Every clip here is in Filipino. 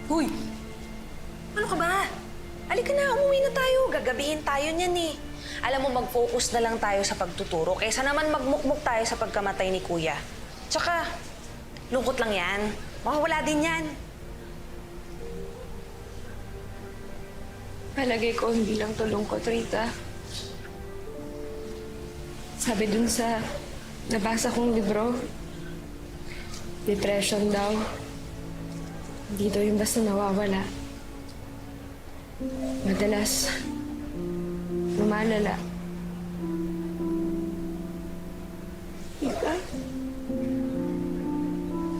Hoy! Ano ka ba? Halika na, umuwi na tayo. Gagabihin tayo niyan eh. Alam mo, mag-focus na lang tayo sa pagtuturo kaysa naman magmukmuk tayo sa pagkamatay ni Kuya. Tsaka, lungkot lang yan. Makawala din yan. Palagay ko hindi lang to lungkot, Rita. Sabi dun sa nabasa kong libro, depression daw. Hindi daw yung basta nawawala. Madalas, lumalala. Rita,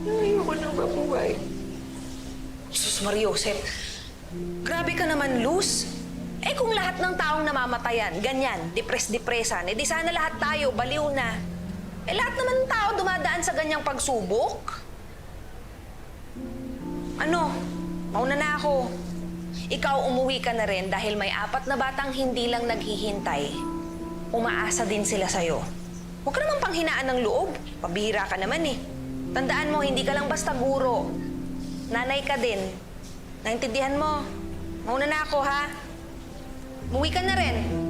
ayoko nang mabuhay. Sus Mariosep, grabe ka naman, Luz. Eh kung lahat ng taong namamatayan, ganyan, depres-depresan, eh di sana lahat tayo, baliw na. Eh lahat naman ng tao dumadaan sa ganyang pagsubok. Ano, mauna na ako. Ikaw umuwi ka na rin dahil may 4 na batang hindi lang naghihintay. Umaasa din sila sa'yo. Huwag ka naman panghinaan ng loob. Pabihira ka naman eh. Tandaan mo, hindi ka lang basta guro. Nanay ka din. Naintindihan mo? Mauna na ako, ha? Umuwi ka na rin.